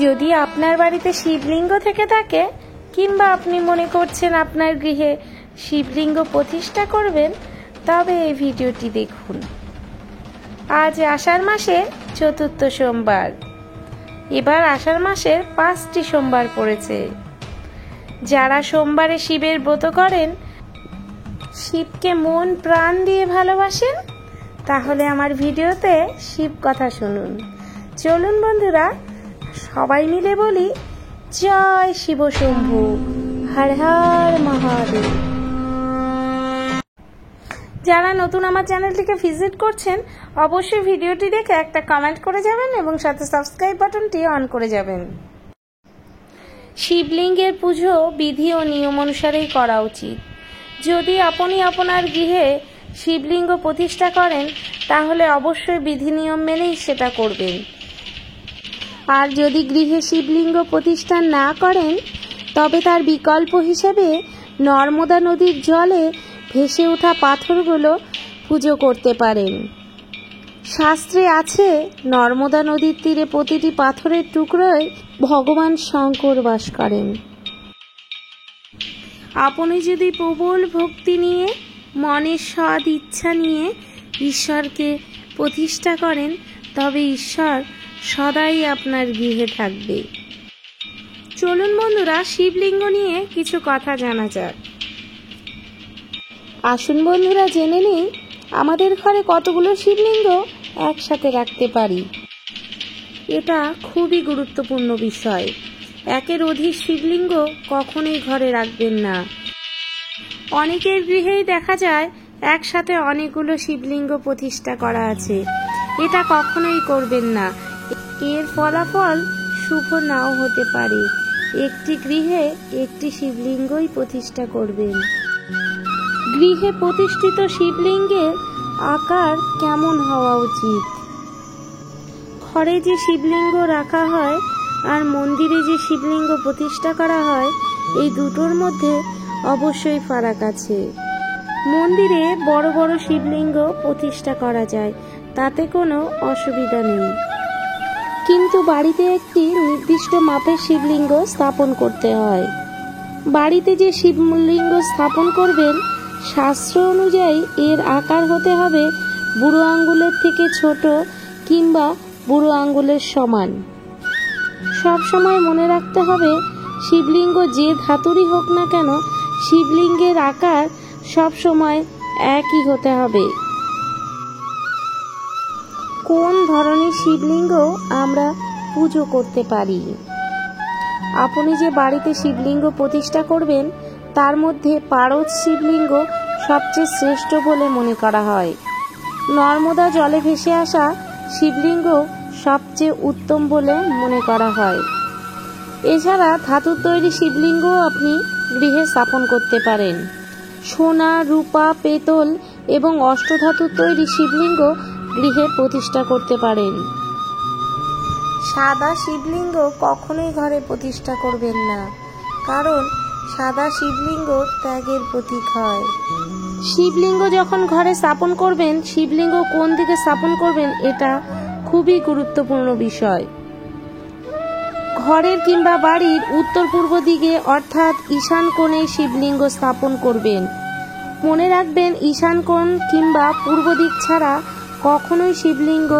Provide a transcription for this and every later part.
যদি আপনার বাড়িতে শিবলিঙ্গ থেকে থাকে কিংবা আপনি মনে করছেন আপনার গৃহে শিবলিঙ্গ প্রতিষ্ঠা করবেন, তবে এই ভিডিওটি দেখুন। আজ আষাঢ় মাসের চতুর্থ সোমবার। এবার আষাঢ় মাসের 5টি সোমবার পড়েছে। যারা সোমবারে শিবের ব্রত করেন, শিবকে মন প্রাণ দিয়ে ভালোবাসেন, তাহলে আমার ভিডিওতে শিব কথা শুনুন। চলুন বন্ধুরা, সবাই মিলে বলি জয় শিব শম্ভু, হর হর মহাদেব। যারা নতুন আমার চ্যানেলটিকে ভিজিট করছেন, অবশ্যই ভিডিওটি দেখে একটা কমেন্ট করে যাবেন এবং সাথে সাবস্ক্রাইব বাটনটি অন করে যাবেন। শিবলিঙ্গের পুজো বিধি ও নিয়ম অনুসারেই করা উচিত। যদি আপনি আপনার গৃহে শিবলিঙ্গ প্রতিষ্ঠা করেন, তাহলে অবশ্যই বিধি নিয়ম মেনেই সেটা করবেন। আর যদি গৃহে শিবলিঙ্গ প্রতিষ্ঠা না করেন, তবে তার বিকল্প হিসেবে নর্মদা নদীর জলে ভেসে ওঠা পাথরগুলো পুজো করতে পারেন। শাস্ত্রে আছে, নর্মদা নদীর তীরে প্রতিটি পাথরের টুকরোয় ভগবান শঙ্কর বাস করেন। আপনি যদি প্রবল ভক্তি নিয়ে, মনের সৎ ইচ্ছা নিয়ে ঈশ্বরকে প্রতিষ্ঠা করেন, তবে ঈশ্বর সদাই আপনার গৃহে থাকবে। চলুন বন্ধুরা, শিবলিঙ্গ নিয়ে কিছু কথা জানা যাক। আসুন বন্ধুরা, জেনে নিই আমাদের ঘরে কতগুলো শিবলিঙ্গ একসাথে রাখতে পারি। এটা খুবই গুরুত্বপূর্ণ বিষয়। একের অধিক শিবলিঙ্গ কখনোই ঘরে রাখবেন না। অনেকের গৃহেই দেখা যায় একসাথে অনেকগুলো শিবলিঙ্গ প্রতিষ্ঠা করা আছে। এটা কখনোই করবেন না। এর ফলাফল শুভ নাও হতে পারে। একটি গৃহে একটি শিবলিঙ্গই প্রতিষ্ঠা করবেন। গৃহে প্রতিষ্ঠিত শিবলিঙ্গের আকার কেমন হওয়া উচিত? ঘরে যে শিবলিঙ্গ রাখা হয় আর মন্দিরে যে শিবলিঙ্গ প্রতিষ্ঠা করা হয়, এই দুটোর মধ্যে অবশ্যই ফারাক আছে। মন্দিরে বড় বড় শিবলিঙ্গ প্রতিষ্ঠা করা যায়, তাতে কোনো অসুবিধা নেই। কিন্তু বাড়িতে একটি নির্দিষ্ট মাপের শিবলিঙ্গ স্থাপন করতে হয়। বাড়িতে যে শিবলিঙ্গ স্থাপন করবেন, শাস্ত্র অনুযায়ী এর আকার হতে হবে বুড়ো আঙ্গুলের থেকে ছোট কিংবা বুড়ো আঙ্গুলের সমান। সব সময় মনে রাখতে হবে, শিবলিঙ্গ যে ধাতুরই হোক না কেন, শিবলিঙ্গের আকার সব সময় একই হতে হবে। কোন ধরনের শিবলিঙ্গ আমরা পুজো করতে পারি? আপনি যে বাড়িতে শিবলিঙ্গ প্রতিষ্ঠা করবেন, তার মধ্যে পারদ শিবলিঙ্গ সবচেয়ে শ্রেষ্ঠ বলে মনে করা হয়। নর্মদা জলে ভেসে আসা শিবলিঙ্গ সবচেয়ে উত্তম বলে মনে করা হয়। এছাড়া ধাতুর তৈরি শিবলিঙ্গ আপনি গৃহে স্থাপন করতে পারেন। সোনা, রূপা, পেতল এবং অষ্টধাতুর তৈরি শিবলিঙ্গ গৃহে প্রতিষ্ঠা করতে পারেন। সাদা শিবলিঙ্গ কখনোই ঘরে প্রতিষ্ঠা করবেন না, কারণ সাদা শিবলিঙ্গ ত্যাগের প্রতীক হয়। শিবলিঙ্গ যখন ঘরে স্থাপন করবেন, শিবলিঙ্গ কোন দিকে স্থাপন করবেন, এটা খুবই গুরুত্বপূর্ণ বিষয়। ঘরের কিংবা বাড়ির উত্তর পূর্ব দিকে অর্থাৎ ঈশান কোণে শিবলিঙ্গ স্থাপন করবেন। মনে রাখবেন, ঈশান কোণ কিংবা পূর্ব দিক ছাড়া কখনোই শিবলিঙ্গ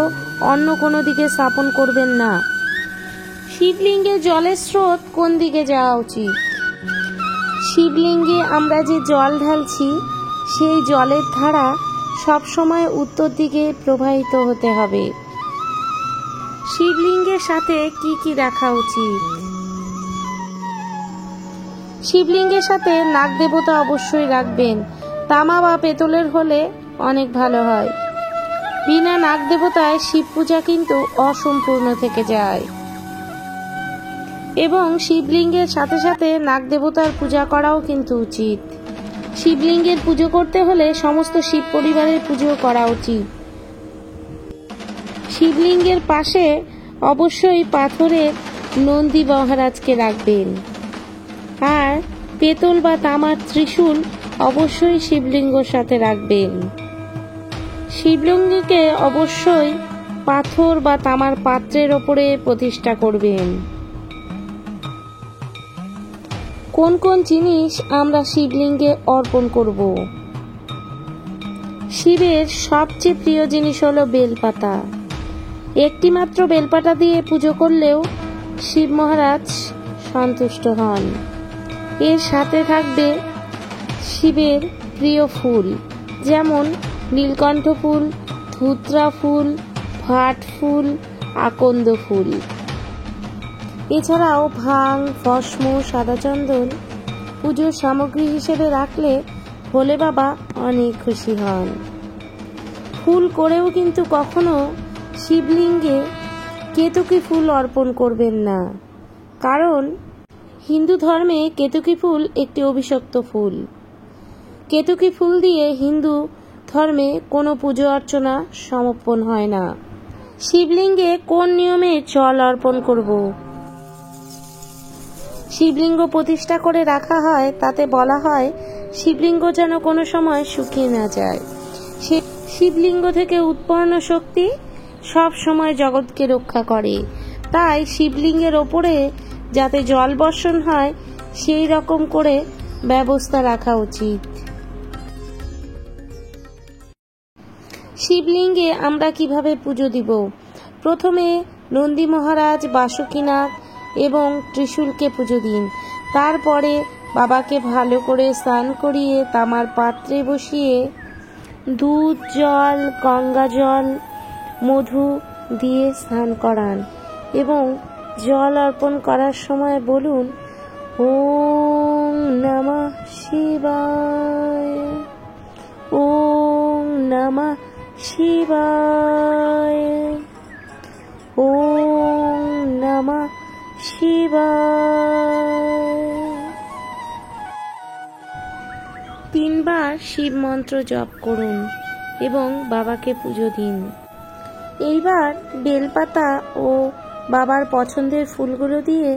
অন্য কোনো দিকে স্থাপন করবেন না। শিবলিঙ্গে জলের স্রোত কোন দিকে যাওয়া উচিত? শিবলিঙ্গে আমরা যে জল ঢালছি, সেই জলের ধারা সবসময় উত্তর দিকে প্রবাহিত হতে হবে। শিবলিঙ্গের সাথে কি কি রাখা উচিত? শিবলিঙ্গের সাথে নাগ দেবতা অবশ্যই রাখবেন। তামা বা পেতলের হলে অনেক ভালো হয়। বিনা নাগ দেবতায় শিব পূজা কিন্তু অসম্পূর্ণ থেকে যায়। এবং শিবলিঙ্গের সাথে সাথে নাগ দেবতার পূজা করাও কিন্তু উচিত। শিবলিঙ্গের পুজো করতে হলে সমস্ত শিব পরিবারের পুজো করা উচিত। শিবলিঙ্গের পাশে অবশ্যই পাথরের নন্দী মহারাজকে রাখবেন। আর পেতল বা তামার ত্রিশূল অবশ্যই শিবলিঙ্গের সাথে রাখবেন। শিবলিঙ্গকে অবশ্যই পাথর বা তামার পাত্রের ওপরে প্রতিষ্ঠা করবেন। কোন কোন জিনিস আমরা শিবলিঙ্গে অর্পণ করব? শিবের সবচেয়ে প্রিয় জিনিস হলো বেলপাতা। একটি মাত্র বেলপাতা দিয়ে পুজো করলেও শিব মহারাজ সন্তুষ্ট হন। এর সাথে থাকবে শিবের প্রিয় ফুল, যেমন নীলকণ্ঠ ফুল, ধুত্রা ফুল, ভাট ফুল, আকন্দ ফুল। এছাড়াও ভাং, ভস্ম, সাদা চন্দন পুজোর সামগ্রী হিসেবে রাখলে ভোলে বাবা অনেক খুশি হন। ফুল করেও কিন্তু কখনো শিবলিঙ্গে কেতকী ফুল অর্পণ করবেন না, কারণ হিন্দু ধর্মে কেতকী ফুল একটি অভিশপ্ত ফুল। কেতকী ফুল দিয়ে হিন্দু ধর্মে কোনো পুজো অর্চনা সমর্পণ হয় না। শিবলিঙ্গে কোন নিয়মে জল অর্পণ করব? শিবলিঙ্গ প্রতিষ্ঠা করে রাখা হয়, তাতে বলা হয় শিবলিঙ্গ যেন কোনো সময় শুকিয়ে না যায়। শিবলিঙ্গ থেকে উৎপন্ন শক্তি সব সময় জগৎকে রক্ষা করে, তাই শিবলিঙ্গের ওপরে যাতে জল বর্ষণ হয় সেই রকম করে ব্যবস্থা রাখা উচিত। শিবলিঙ্গে আমরা কিভাবে পুজো দিব? প্রথমে নন্দী মহারাজ, বাসুকীনাথ এবং ত্রিশূলকে পুজো দিন। তারপরে বাবাকে ভালো করে স্নান করিয়ে তামার পাত্রে বসিয়ে দুধ, জল, গঙ্গা জল, মধু দিয়ে স্নান করান এবং জল অর্পণ করার সময় বলুন, ওম নমঃ শিবায়, ওম নমঃ শিবায়, ওম নমঃ শিবায়। 3 বার শিব মন্ত্র জপ করুন এবং বাবাকে পুজো দিন। এইবার বেলপাতা ও বাবার পছন্দের ফুলগুলো দিয়ে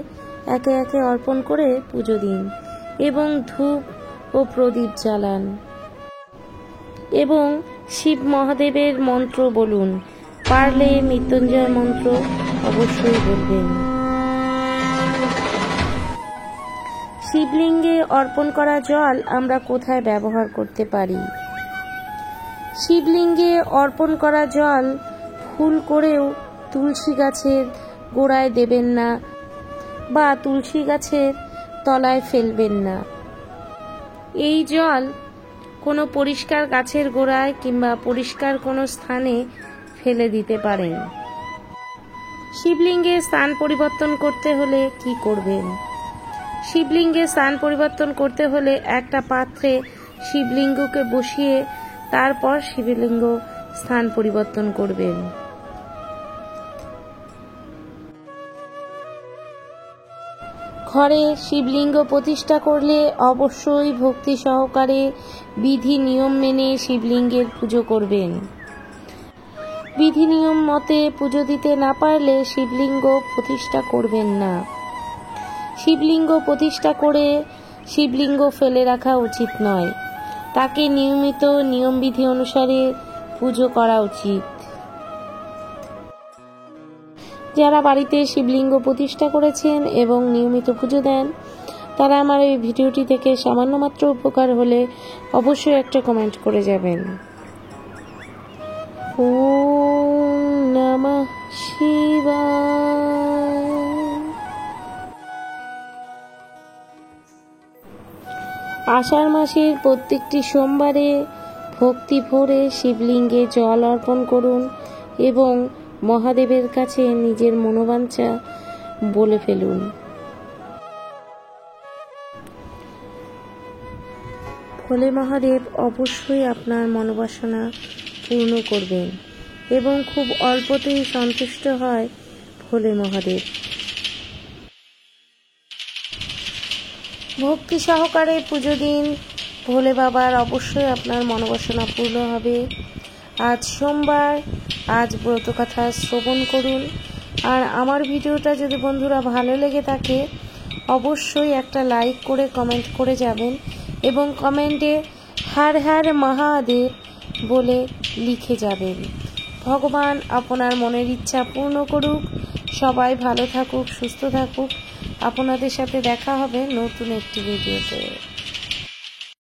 একে একে অর্পণ করে পুজো দিন এবং ধূপ ও প্রদীপ জ্বালান এবং শিব মহাদেবের মন্ত্র বলুন। পারলে মৃত্যুঞ্জয় মন্ত্র অবশ্যই বলবেন। শিবলিঙ্গে অর্পণ করা জল আমরা কোথায় ব্যবহার করতে পারি? শিবলিঙ্গে অর্পণ করা জল ভুল করেও তুলসী গাছের গোড়ায় দেবেন না বা তুলসী গাছের তলায় ফেলবেন না। এই জল কোনো পরিষ্কার গাছের গোড়ায় কিংবা পরিষ্কার কোনো স্থানে ফেলে দিতে পারেন। শিবলিঙ্গে স্থান পরিবর্তন করতে হলে কি করবেন? শিবলিঙ্গে স্থান পরিবর্তন করতে হলে একটা পাত্রে শিবলিঙ্গকে বসিয়ে তারপর শিবলিঙ্গ স্থান পরিবর্তন করবেন। ঘরে শিবলিঙ্গ প্রতিষ্ঠা করলে অবশ্যই ভক্তি সহকারে বিধি নিয়ম মেনে শিবলিঙ্গের পুজো করবেন। বিধি নিয়ম মতে পুজো দিতে না পারলে শিবলিঙ্গ প্রতিষ্ঠা করবেন না। শিবলিঙ্গ প্রতিষ্ঠা করে শিবলিঙ্গ ফেলে রাখা উচিত নয়, তাকে নিয়মিত নিয়মবিধি অনুসারে পুজো করা উচিত। যারা বাড়িতে শিবলিঙ্গ প্রতিষ্ঠা করেছেন এবং নিয়মিত পুজো দেন, তারা আমার এই ভিডিওটি থেকে সামান্য মাত্র উপকার হলে অবশ্যই একটা কমেন্ট করে যাবেন। ওম নমঃ শিবায়। আষাঢ় মাসের প্রত্যেকটি সোমবারে ভক্তি ভরে শিবলিঙ্গে জল অর্পণ করুন এবং মহাদেবের কাছে নিজের মনোবাঞ্ছা বলে ফেলুন। ভোলে মহাদেব অবশ্যই আপনার মনোবাসনা পূর্ণ করবেন এবং খুব অল্পতেই সন্তুষ্ট হয় ভোলে মহাদেব। ভক্তি সহকারে পুজো দিন, ভোলে বাবার অবশ্যই আপনার মনোবাসনা পূর্ণ হবে। আজ সোমবার, আজ ব্রতকথা শ্রবণ করুন। আর আমার ভিডিওটা যদি বন্ধুরা ভালো লেগে থাকে অবশ্যই একটা লাইক করে কমেন্ট করে যাবেন এবং কমেন্টে হর হর মহাদেব বলে লিখে যাবেন। ভগবান আপনার মনের ইচ্ছা পূর্ণ করুক। সবাই ভালো থাকুক, সুস্থ থাকুক। আপনাদের সাথে দেখা হবে নতুন একটি ভিডিওতে।